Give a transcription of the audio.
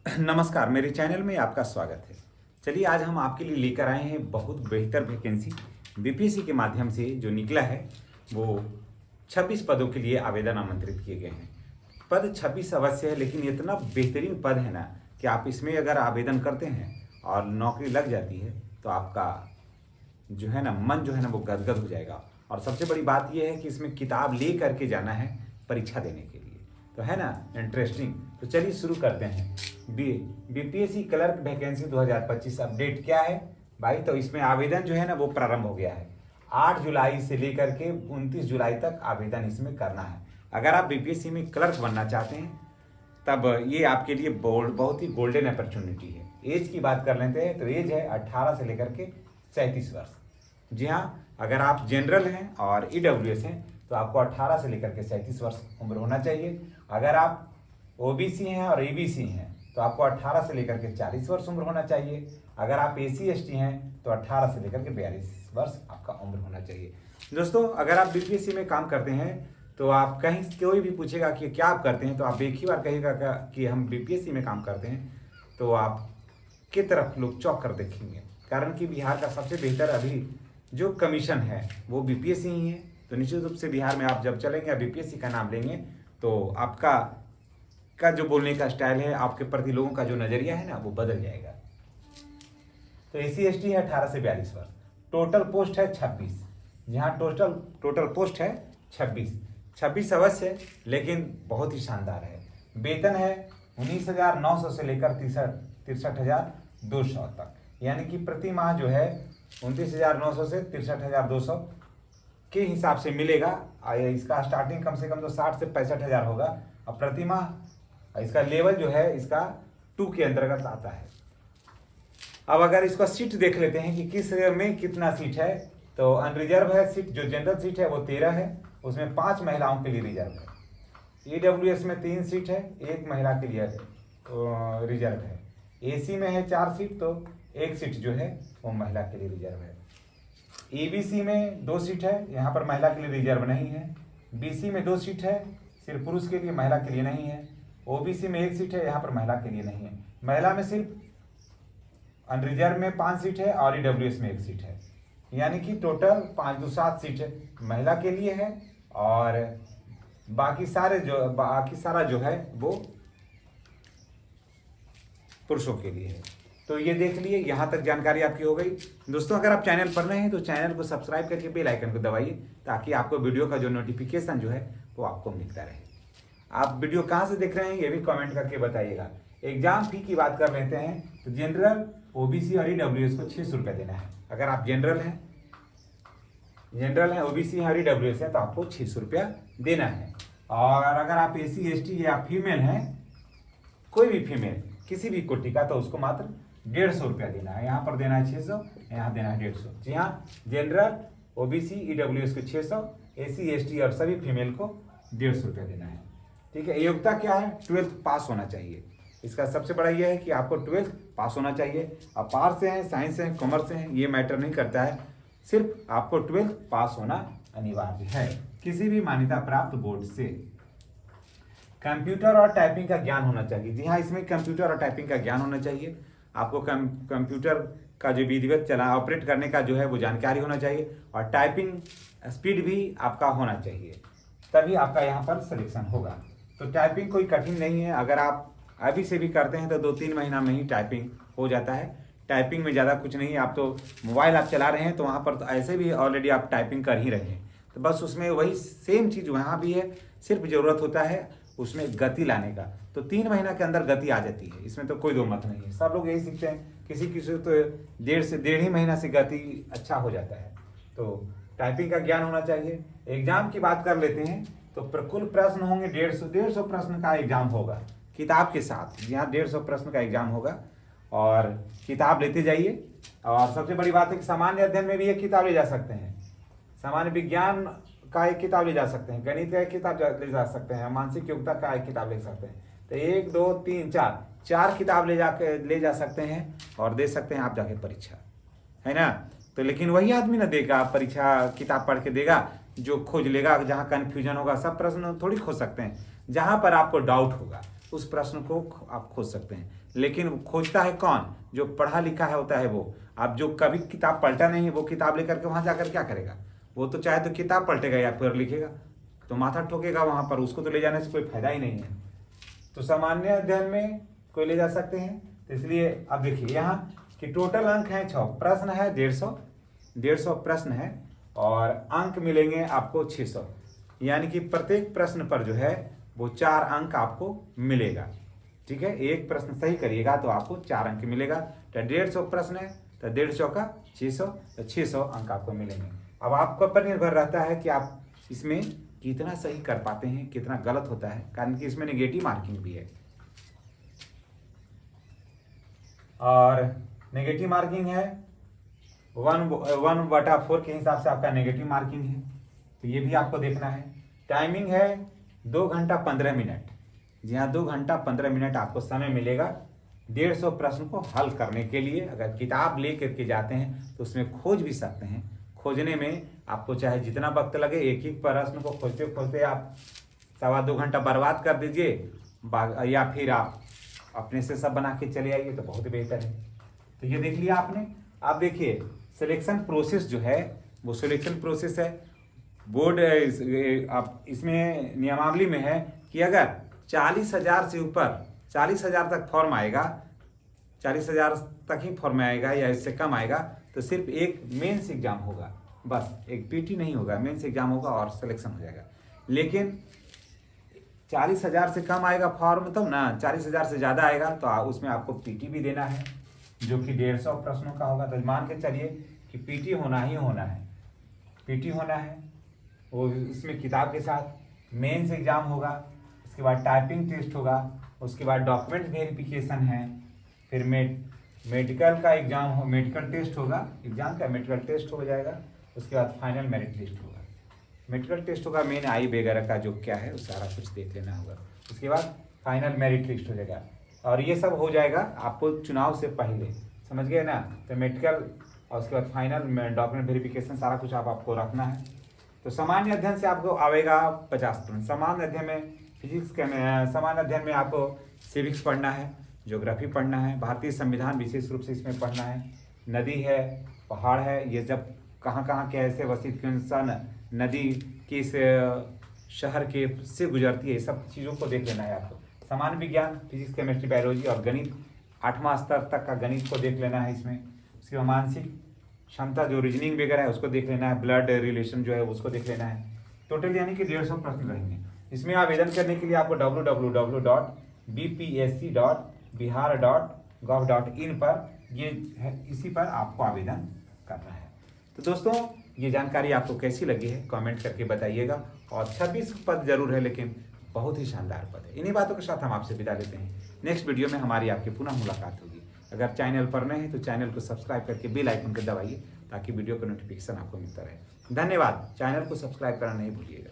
नमस्कार, मेरे चैनल में आपका स्वागत है। चलिए आज हम आपके लिए लेकर आए हैं बहुत बेहतर वैकेंसी बीपीएससी के माध्यम से जो निकला है वो 26 पदों के लिए आवेदन आमंत्रित किए गए हैं। पद 26 अवश्य है, लेकिन इतना बेहतरीन पद है ना कि आप इसमें अगर आवेदन करते हैं और नौकरी लग जाती है तो आपका जो है ना मन जो है ना वो गदगद हो जाएगा। और सबसे बड़ी बात यह है कि इसमें किताब ले करके जाना है परीक्षा देने के लिए, तो है ना इंटरेस्टिंग। तो चलिए शुरू करते हैं। बीपीएससी क्लर्क वैकेंसी 2025 अपडेट क्या है भाई? तो इसमें आवेदन जो है ना वो प्रारंभ हो गया है। 8 जुलाई से लेकर के 29 जुलाई तक आवेदन इसमें करना है। अगर आप बीपीएससी में क्लर्क बनना चाहते हैं तब ये आपके लिए बहुत ही गोल्डन अपॉर्चुनिटी है। एज की बात कर लेते हैं तो एज है 18 से लेकर के 37 वर्ष। जी हाँ, अगर आप जनरल हैं और ईडब्ल्यूएस हैं तो आपको 18 से लेकर के 37 वर्ष उम्र होना चाहिए। अगर आप ओबीसी हैं और एबीसी हैं तो आपको 18 से लेकर के 40 वर्ष उम्र होना चाहिए। अगर आप एसी एसटी हैं तो 18 से लेकर के 42 वर्ष आपका उम्र होना चाहिए। दोस्तों, अगर आप बीपीएससी में काम करते हैं तो आप कहीं कोई भी पूछेगा कि क्या आप करते हैं तो आप एक ही बार कहिएगा कि हम बीपीएससी में काम करते हैं, तो आप की तरफ लोग चौंक कर देखेंगे। कारण कि बिहार का सबसे बेहतर अभी जो कमीशन है वो बीपीएससी ही है। तो निश्चित रूप से बिहार में आप जब चलेंगे, बीपीएससी का नाम लेंगे तो आपका जो बोलने का स्टाइल है, आपके प्रति लोगों का जो नजरिया है ना वो बदल जाएगा। तो एसी एसटी है 18 से 42 वर्ष। टोटल पोस्ट है 26। यहाँ टोटल पोस्ट है 26 अवश्य है, लेकिन बहुत ही शानदार है। वेतन है 19,900 से लेकर 63,200 तक, यानी कि प्रति माह जो है 29,900 से 63,200 के हिसाब से मिलेगा। इसका स्टार्टिंग कम से कम तो 60 से 65,000 होगा। और प्रति माह इसका लेवल जो है इसका 2 के अंतर्गत आता है। अब अगर इसका सीट देख लेते हैं कि किस में कितना सीट है, तो अनरिजर्व है सीट। जो जनरल सीट है वो 13 है, उसमें 5 महिलाओं के लिए रिजर्व है। ईडब्ल्यूएस में 3 सीट है, 1 महिला के लिए रिजर्व है। एसी में है 4 सीट, तो 1 सीट जो है वो महिला के लिए रिजर्व है। ईबीसी में 2 सीट है, यहाँ पर महिला के लिए रिजर्व नहीं है। बीसी में 2 सीट है, सिर्फ पुरुष के लिए, महिला के लिए नहीं है। ओबीसी में 1 सीट है, यहाँ पर महिला के लिए नहीं है। महिला में सिर्फ अनरिजर्व में 5 सीट है और ईडब्ल्यूएस में 1 सीट है, यानी कि टोटल 5 2 7 सीट है महिला के लिए है। और बाकी सारा जो है वो पुरुषों के लिए है। तो ये देख लिए, यहाँ तक जानकारी आपकी हो गई। दोस्तों, अगर आप चैनल पर नए हैं तो चैनल को सब्सक्राइब करके बेल आइकन को दबाइए, ताकि आपको वीडियो का जो नोटिफिकेशन जो है वो आपको मिलता रहे। आप वीडियो कहाँ से देख रहे हैं ये भी कमेंट करके बताइएगा। एग्जाम फी की बात कर लेते हैं तो जनरल, ओबीसी और ईडब्ल्यूएस को 600 रुपये देना है। अगर आप जनरल हैं, ओबीसी हैं और ईडब्ल्यूएस है तो आपको 600 रुपया देना है। और अगर आप एसी एसटी या फीमेल हैं, कोई भी फीमेल किसी भी कोटि का, तो उसको मात्र 150 रुपया देना है। यहाँ पर देना है 600, यहाँ देना है 150। जी हाँ, जनरल, ओबीसी, ईडब्ल्यूएस को 600, एसी एसटी और सभी फीमेल को 150 रुपया देना है। ठीक है। योग्यता क्या है? 12th पास होना चाहिए। इसका सबसे बड़ा यह है कि आपको 12th पास होना चाहिए। आप आर्ट्स से हैं, साइंस से हैं, कॉमर्स से हैं, ये मैटर नहीं करता है, सिर्फ आपको 12th पास होना अनिवार्य है किसी भी मान्यता प्राप्त बोर्ड से। कंप्यूटर और टाइपिंग का ज्ञान होना चाहिए। जी हाँ, इसमें कंप्यूटर और टाइपिंग का ज्ञान होना चाहिए। आपको कंप्यूटर का जो विधिवत ऑपरेट करने का जो है वो जानकारी होना चाहिए, और टाइपिंग स्पीड भी आपका होना चाहिए, तभी आपका यहाँ पर सिलेक्शन होगा। तो टाइपिंग कोई कठिन नहीं है। अगर आप अभी से भी करते हैं तो 2-3 महीना में ही टाइपिंग हो जाता है। टाइपिंग में ज़्यादा कुछ नहीं है। आप तो मोबाइल आप चला रहे हैं तो वहाँ पर तो ऐसे भी ऑलरेडी आप टाइपिंग कर ही रहे हैं, तो बस उसमें वही सेम चीज़ वहाँ भी है, सिर्फ ज़रूरत होता है उसमें गति लाने का। तो 3 महीना के अंदर गति आ जाती है, इसमें तो कोई दो मत नहीं है। सब लोग यही सीखते हैं, किसी तो 1.5 से 1.5 ही महीना से गति अच्छा हो जाता है। तो टाइपिंग का ज्ञान होना चाहिए। एग्जाम की बात कर लेते हैं तो कुल प्रश्न होंगे 150 प्रश्न का एग्जाम होगा किताब के साथ। यहाँ 150 प्रश्न का एग्जाम होगा और किताब लेते जाइए। और सबसे बड़ी बात है कि सामान्य अध्ययन में भी एक किताब ले जा सकते हैं, सामान्य विज्ञान का एक किताब ले जा सकते हैं, गणित का एक किताब ले जा सकते हैं, मानसिक योग्यता का एक किताब ले सकते हैं। तो 1 2 3 4 किताब ले जा सकते हैं और दे सकते हैं आप जाके परीक्षा, है ना। तो लेकिन वही आदमी ना देगा परीक्षा, किताब पढ़ के देगा जो खोज लेगा, जहाँ कन्फ्यूजन होगा। सब प्रश्न थोड़ी खोज सकते हैं, जहाँ पर आपको डाउट होगा उस प्रश्न को आप खोज सकते हैं। लेकिन खोजता है कौन? जो पढ़ा लिखा है होता है वो। आप जो कभी किताब पलटा नहीं है वो किताब लेकर के वहाँ जाकर क्या करेगा? वो तो चाहे तो किताब पलटेगा या फिर लिखेगा, तो माथा ठोकेगा वहाँ पर, उसको तो ले जाने से कोई फायदा ही नहीं है। तो सामान्य अध्ययन में कोई ले जा सकते हैं। तो इसलिए अब देखिए यहाँ कि टोटल अंक हैं 6, प्रश्न है 150 प्रश्न है और अंक मिलेंगे आपको 600, यानी कि प्रत्येक प्रश्न पर जो है वो 4 अंक आपको मिलेगा। ठीक है, एक प्रश्न सही करिएगा तो आपको 4 अंक मिलेगा। तो 150 प्रश्न है तो 150 का 600, तो 600 अंक आपको मिलेंगे। अब आपको पर निर्भर रहता है कि आप इसमें कितना सही कर पाते हैं, कितना गलत होता है, कारण कि इसमें नेगेटिव मार्किंग भी है। और नेगेटिव मार्किंग है 1/4 के हिसाब से आपका नेगेटिव मार्किंग है, तो ये भी आपको देखना है। टाइमिंग है 2 घंटा 15 मिनट। जी हाँ, 2 घंटा 15 मिनट आपको समय मिलेगा 150 प्रश्न को हल करने के लिए। अगर किताब ले करके जाते हैं तो उसमें खोज भी सकते हैं। खोजने में आपको चाहे जितना वक्त लगे, एक एक प्रश्न को खोजते खोजते आप 2.25 घंटा बर्बाद कर दीजिए, या फिर आप अपने से सब बना के चले आइए तो बहुत बेहतर है। तो ये देख लिया आपने। आप देखिए सिलेक्शन प्रोसेस जो है वो सिलेक्शन प्रोसेस है। बोर्ड आप इसमें नियमावली में है कि अगर 40,000 से ऊपर 40,000 तक फॉर्म आएगा, 40,000 तक ही फॉर्म आएगा या इससे कम आएगा तो सिर्फ एक मेंस एग्जाम होगा, बस एक पीटी नहीं होगा, मेंस एग्जाम होगा और सिलेक्शन हो जाएगा। लेकिन 40,000 से कम आएगा फॉर्म तब ना, 40,000 से ज़्यादा आएगा तो उसमें आपको पीटी भी देना है, जो कि 150 प्रश्नों का होगा। तो मान के चलिए कि पीटी होना ही होना है, पीटी होना है वो इसमें किताब के साथ। मेंस एग्जाम होगा, उसके बाद टाइपिंग टेस्ट होगा, उसके बाद डॉक्यूमेंट वेरिफिकेशन है, फिर मेडिकल का एग्जाम हो, मेडिकल टेस्ट होगा, एग्जाम का मेडिकल टेस्ट हो जाएगा। उसके बाद फाइनल मेरिट लिस्ट होगा। मेडिकल टेस्ट होगा, मेन आई वगैरह का जो क्या है वो सारा कुछ देख लेना होगा। उसके बाद फाइनल मेरिट लिस्ट हो जाएगा और ये सब हो जाएगा आपको चुनाव से पहले, समझ गए ना। तो मेडिकल और उसके बाद फाइनल डॉक्यूमेंट वेरिफिकेशन सारा कुछ आपको रखना है। तो सामान्य अध्ययन से आपको आएगा 50%। सामान्य अध्ययन में फिजिक्स के सामान्य अध्ययन में आपको सिविक्स पढ़ना है, ज्योग्राफी पढ़ना है, भारतीय संविधान विशेष रूप से इसमें पढ़ना है, नदी है, पहाड़ है, ये जब कहाँ कहाँ कैसे अवस्थित, कौन सा नदी किस शहर के से गुजरती है, सब चीज़ों को देख लेना है आपको। सामान्य विज्ञान फिजिक्स केमिस्ट्री बायोलॉजी और गणित 8वां स्तर तक का गणित को देख लेना है इसमें। उसके बाद मानसिक क्षमता जो रीजनिंग वगैरह है उसको देख लेना है, ब्लड रिलेशन जो है उसको देख लेना है। टोटल यानी कि 150 प्रश्न रहेंगे। इसमें आवेदन करने के लिए आपको www.bpsc.bihar.gov.in पर ये है, इसी पर आपको आवेदन करना है। तो दोस्तों ये जानकारी आपको कैसी लगी है कमेंट करके बताइएगा। और 26 पद जरूर है लेकिन बहुत ही शानदार पद है। इन्हीं बातों के साथ हम आपसे विदा लेते हैं। नेक्स्ट वीडियो में हमारी आपकी पुनः मुलाकात होगी। अगर चैनल पर नए हैं तो चैनल को सब्सक्राइब करके बेल आइकन को दबाइए ताकि वीडियो का नोटिफिकेशन आपको मिलता रहे। धन्यवाद। चैनल को सब्सक्राइब करना नहीं भूलिएगा।